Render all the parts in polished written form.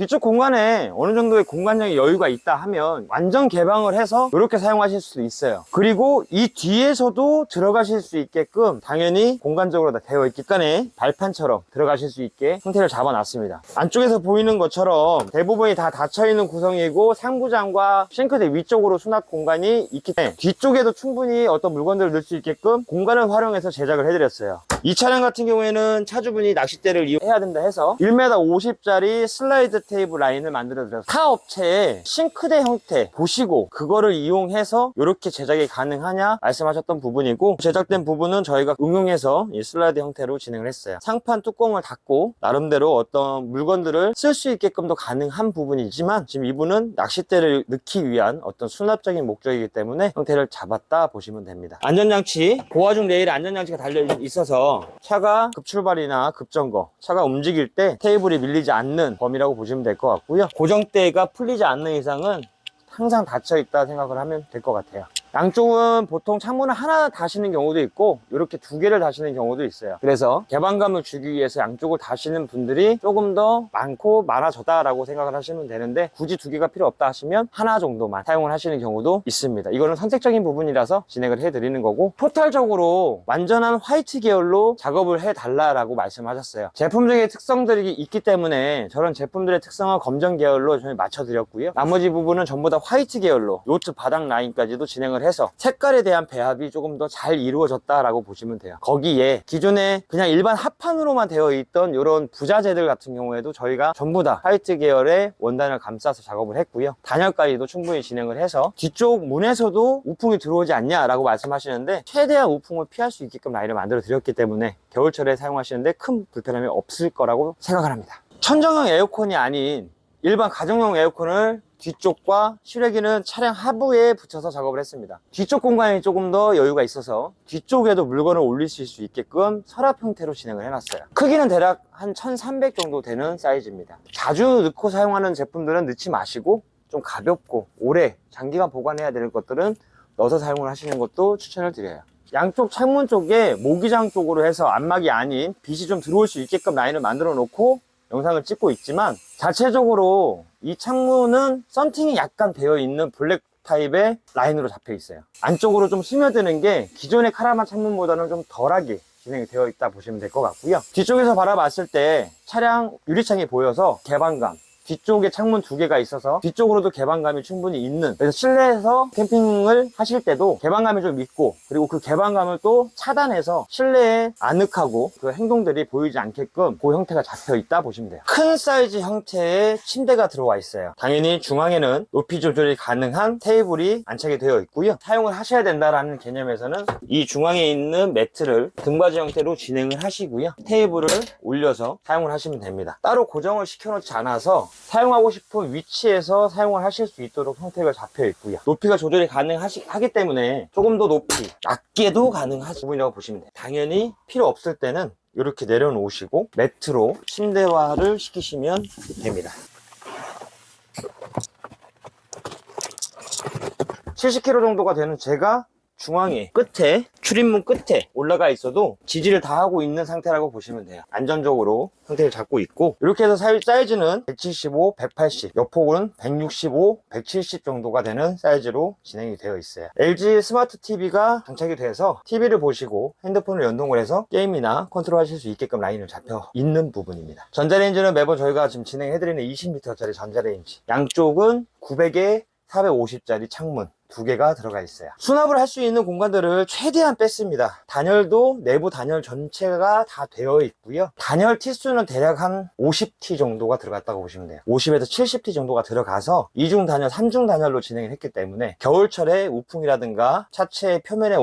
뒤쪽 공간에 어느 정도의 공간적인 여유가 있다 하면 완전 개방을 해서 이렇게 사용하실 수도 있어요. 그리고 이 뒤에서도 들어가실 수 있게끔 당연히 공간적으로 다 되어 있기 때문에 발판처럼 들어가실 수 있게 형태를 잡아놨습니다. 안쪽에서 보이는 것처럼 대부분이 다 닫혀있는 구성이고 상부장과 싱크대 위쪽으로 수납 공간이 있기 때문에 뒤쪽에도 충분히 어떤 물건들을 넣을 수 있게끔 공간을 활용해서 제작을 해드렸어요. 이 차량 같은 경우에는 차주분이 낚싯대를 이용해야 된다 해서 1m 50짜리 슬라이드 테이블 라인을 만들어 드렸어요. 타 업체에 싱크대 형태 보시고 그거를 이용해서 이렇게 제작이 가능하냐 말씀하셨던 부분이고, 제작된 부분은 저희가 응용해서 이 슬라이드 형태로 진행을 했어요. 상판 뚜껑을 닫고 나름대로 어떤 물건들을 쓸 수 있게끔도 가능한 부분이지만, 지금 이분은 낚싯대를 넣기 위한 어떤 수납적인 목적이기 때문에 형태를 잡았다 보시면 됩니다. 안전장치, 고화중 레일 안전장치가 달려 있어서 차가 급출발이나 급점거, 차가 움직일 때 테이블이 밀리지 않는 범위라고 보시면 될 것 같고요. 고정대가 풀리지 않는 이상은 항상 닫혀 있다 생각을 하면 될 것 같아요. 양쪽은 보통 창문을 하나 다시는 경우도 있고 이렇게 두 개를 다시는 경우도 있어요. 그래서 개방감을 주기 위해서 양쪽을 다시는 분들이 조금 더 많아졌다라고 생각을 하시면 되는데, 굳이 두 개가 필요 없다 하시면 하나 정도만 사용을 하시는 경우도 있습니다. 이거는 선택적인 부분이라서 진행을 해드리는 거고, 토탈적으로 완전한 화이트 계열로 작업을 해달라고 말씀하셨어요. 제품적인 특성들이 있기 때문에 저런 제품들의 특성은 검정 계열로 저희 맞춰드렸고요. 나머지 부분은 전부 다 화이트 계열로 요트 바닥 라인까지도 진행을 해서 색깔에 대한 배합이 조금 더 잘 이루어졌다라고 보시면 돼요. 거기에 기존에 그냥 일반 합판으로만 되어 있던 이런 부자재들 같은 경우에도 저희가 전부 다 화이트 계열의 원단을 감싸서 작업을 했고요. 단열까지도 충분히 진행을 해서 뒤쪽 문에서도 우풍이 들어오지 않냐라고 말씀하시는데, 최대한 우풍을 피할 수 있게끔 라인을 만들어 드렸기 때문에 겨울철에 사용하시는데 큰 불편함이 없을 거라고 생각을 합니다. 천정형 에어컨이 아닌 일반 가정용 에어컨을 뒤쪽과 실외기는 차량 하부에 붙여서 작업을 했습니다. 뒤쪽 공간이 조금 더 여유가 있어서 뒤쪽에도 물건을 올리실 수 있게끔 서랍 형태로 진행을 해놨어요. 크기는 대략 한 1300 정도 되는 사이즈입니다. 자주 넣고 사용하는 제품들은 넣지 마시고 좀 가볍고 오래 장기간 보관해야 되는 것들은 넣어서 사용을 하시는 것도 추천을 드려요. 양쪽 창문 쪽에 모기장 쪽으로 해서 안막이 아닌 빛이 좀 들어올 수 있게끔 라인을 만들어 놓고 영상을 찍고 있지만, 자체적으로 이 창문은 썬팅이 약간 되어 있는 블랙 타입의 라인으로 잡혀 있어요. 안쪽으로 좀 스며드는 게 기존의 카라반 창문보다는 좀 덜하게 진행이 되어 있다 보시면 될 것 같고요. 뒤쪽에서 바라봤을 때 차량 유리창이 보여서 개방감, 뒤쪽에 창문 두 개가 있어서 뒤쪽으로도 개방감이 충분히 있는, 그래서 실내에서 캠핑을 하실 때도 개방감이 좀 있고, 그리고 그 개방감을 또 차단해서 실내에 아늑하고 그 행동들이 보이지 않게끔 그 형태가 잡혀 있다 보시면 돼요. 큰 사이즈 형태의 침대가 들어와 있어요. 당연히 중앙에는 높이 조절이 가능한 테이블이 안착이 되어 있고요. 사용을 하셔야 된다라는 개념에서는 이 중앙에 있는 매트를 등받이 형태로 진행을 하시고요. 테이블을 올려서 사용을 하시면 됩니다. 따로 고정을 시켜놓지 않아서 사용하고 싶은 위치에서 사용을 하실 수 있도록 형태가 잡혀 있고요. 높이가 조절이 가능하기 때문에 조금 더 높이, 낮게도 가능한 부분이라고 보시면 돼요. 당연히 필요 없을 때는 이렇게 내려놓으시고 매트로 침대화를 시키시면 됩니다. 70kg 정도가 되는 제가 중앙에 끝에, 출입문 끝에 올라가 있어도 지지를 다 하고 있는 상태라고 보시면 돼요. 안전적으로 형태를 잡고 있고, 이렇게 해서 사이즈는 175, 180, 옆폭은 165, 170 정도가 되는 사이즈로 진행이 되어 있어요. LG 스마트 TV가 장착이 돼서 TV를 보시고 핸드폰을 연동을 해서 게임이나 컨트롤 하실 수 있게끔 라인을 잡혀 있는 부분입니다. 전자레인지는 매번 저희가 지금 진행해드리는 20L짜리 전자레인지, 양쪽은 900에 450짜리 창문 두 개가 들어가 있어요. 수납을 할 수 있는 공간들을 최대한 뺐습니다. 단열도 내부 단열 전체가 다 되어 있고요. 단열 티수는 대략 한 50T 정도가 들어갔다고 보시면 돼요. 50에서 70T 정도가 들어가서 2중 단열, 3중 단열로 진행을 했기 때문에 겨울철에 우풍이라든가 차체 표면의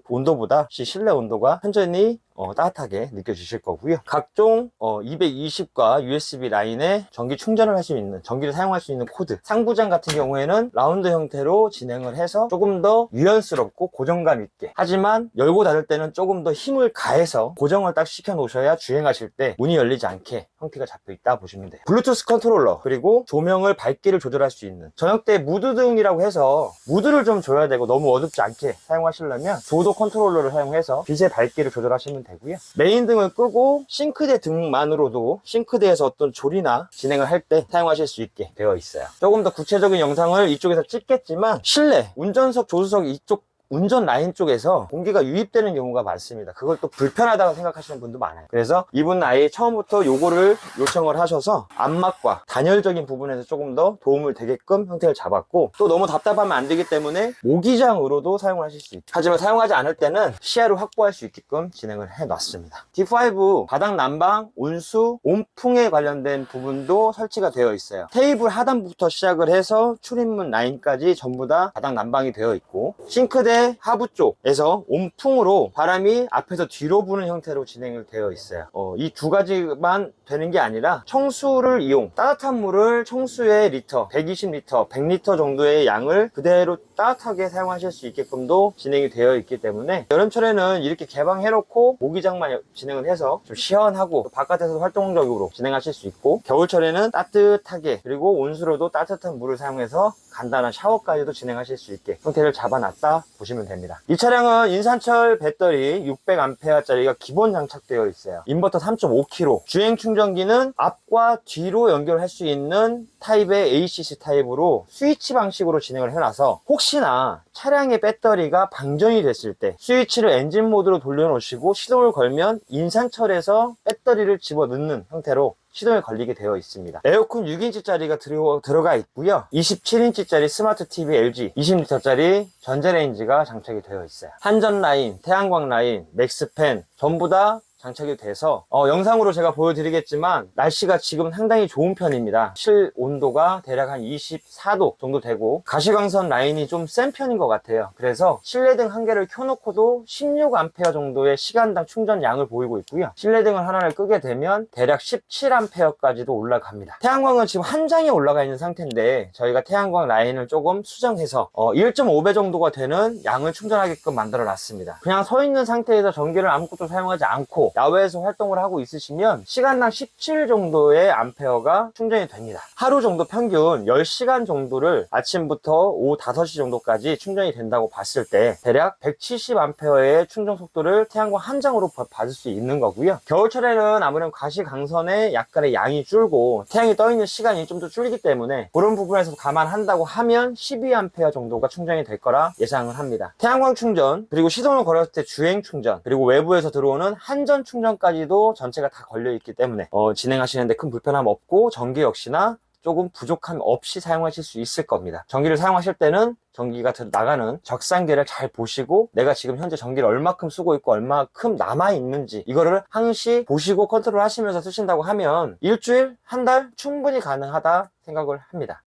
온도보다 실내 온도가 현저히 따뜻하게 느껴지실 거고요. 각종 220과 USB 라인에 전기 충전을 할 수 있는, 전기를 사용할 수 있는 코드, 상부장 같은 경우에는 라운드 형태로 진행을 해서 조금 더 유연스럽고 고정감 있게, 하지만 열고 닫을 때는 조금 더 힘을 가해서 고정을 딱 시켜 놓으셔야 주행하실 때 문이 열리지 않게 형태가 잡혀 있다 보시면 돼요. 블루투스 컨트롤러, 그리고 조명을 밝기를 조절할 수 있는, 저녁 때 무드등이라고 해서 무드를 좀 줘야 되고 너무 어둡지 않게 사용하시려면 조도 컨트롤러를 사용해서 빛의 밝기를 조절하시면 되고요. 메인 등을 끄고 싱크대 등만으로도 싱크대에서 어떤 조리나 진행을 할 때 사용하실 수 있게 되어 있어요. 조금 더 구체적인 영상을 이쪽에서 찍겠지만 실내 운전석 조수석 이쪽 운전 라인 쪽에서 공기가 유입되는 경우가 많습니다. 그걸 또 불편하다고 생각하시는 분도 많아요. 그래서 이분 아예 처음부터 요거를 요청을 하셔서 안막과 단열적인 부분에서 조금 더 도움을 되게끔 형태를 잡았고, 또 너무 답답하면 안 되기 때문에 모기장으로도 사용을 하실 수 있죠. 하지만 사용하지 않을 때는 시야를 확보할 수 있게끔 진행을 해 놨습니다. D5 바닥 난방, 온수, 온풍에 관련된 부분도 설치가 되어 있어요. 테이블 하단부터 시작을 해서 출입문 라인까지 전부 다 바닥 난방이 되어 있고, 싱크대 하부 쪽에서 온풍으로 바람이 앞에서 뒤로 부는 형태로 진행을 되어 있어요. 이 두 가지만 되는 게 아니라 청수를 이용, 따뜻한 물을 청수에 리터, 120리터, 100리터 정도의 양을 그대로 따뜻하게 사용하실 수 있게끔도 진행이 되어 있기 때문에 여름철에는 이렇게 개방해 놓고 모기장만 진행을 해서 좀 시원하고 바깥에서도 활동적으로 진행하실 수 있고, 겨울철에는 따뜻하게, 그리고 온수로도 따뜻한 물을 사용해서 간단한 샤워까지도 진행하실 수 있게 형태를 잡아놨다 보시면 됩니다. 이 차량은 인산철 배터리 600A짜리가 기본 장착되어 있어요. 인버터 3.5kg, 주행 충전기는 앞과 뒤로 연결할 수 있는 타입의 ACC 타입으로 스위치 방식으로 진행을 해놔서 혹시나 차량의 배터리가 방전이 됐을 때 스위치를 엔진 모드로 돌려놓으시고 시동을 걸면 인산철에서 배터리를 집어넣는 형태로 시동에 걸리게 되어 있습니다. 에어컨 6인치짜리가 들어가 있고요. 27인치짜리 스마트 TV LG, 20리터짜리 전자레인지가 장착이 되어 있어요. 한전 라인, 태양광 라인, 맥스팬 전부 다 장착이 돼서 영상으로 제가 보여드리겠지만 날씨가 지금 상당히 좋은 편입니다. 실 온도가 대략 한 24도 정도 되고 가시광선 라인이 좀 센 편인 것 같아요. 그래서 실내등 한 개를 켜놓고도 16A 정도의 시간당 충전량을 보이고 있고요. 실내등을 하나를 끄게 되면 대략 17A까지도 올라갑니다. 태양광은 지금 한 장에 올라가 있는 상태인데 저희가 태양광 라인을 조금 수정해서 1.5배 정도가 되는 양을 충전하게끔 만들어 놨습니다. 그냥 서 있는 상태에서 전기를 아무것도 사용하지 않고 야외에서 활동을 하고 있으시면 시간당 17 정도의 암페어가 충전이 됩니다. 하루 정도 평균 10시간 정도를 아침부터 오후 5시 정도까지 충전이 된다고 봤을 때 대략 170A의 충전 속도를 태양광 한 장으로 받을 수 있는 거고요. 겨울철에는 아무래도 가시광선의 약간의 양이 줄고 태양이 떠 있는 시간이 좀 더 줄기 때문에 그런 부분에서 감안한다고 하면 12A 정도가 충전이 될 거라 예상을 합니다. 태양광 충전, 그리고 시동을 걸었을 때 주행 충전, 그리고 외부에서 들어오는 한전 충전까지도 전체가 다 걸려있기 때문에 진행하시는데 큰 불편함 없고 전기 역시나 조금 부족함 없이 사용하실 수 있을 겁니다. 전기를 사용하실 때는 전기가 나가는 적상계를 잘 보시고 내가 지금 현재 전기를 얼마큼 쓰고 있고 얼마큼 남아있는지 이거를 항시 보시고 컨트롤 하시면서 쓰신다고 하면 일주일, 한 달 충분히 가능하다 생각을 합니다.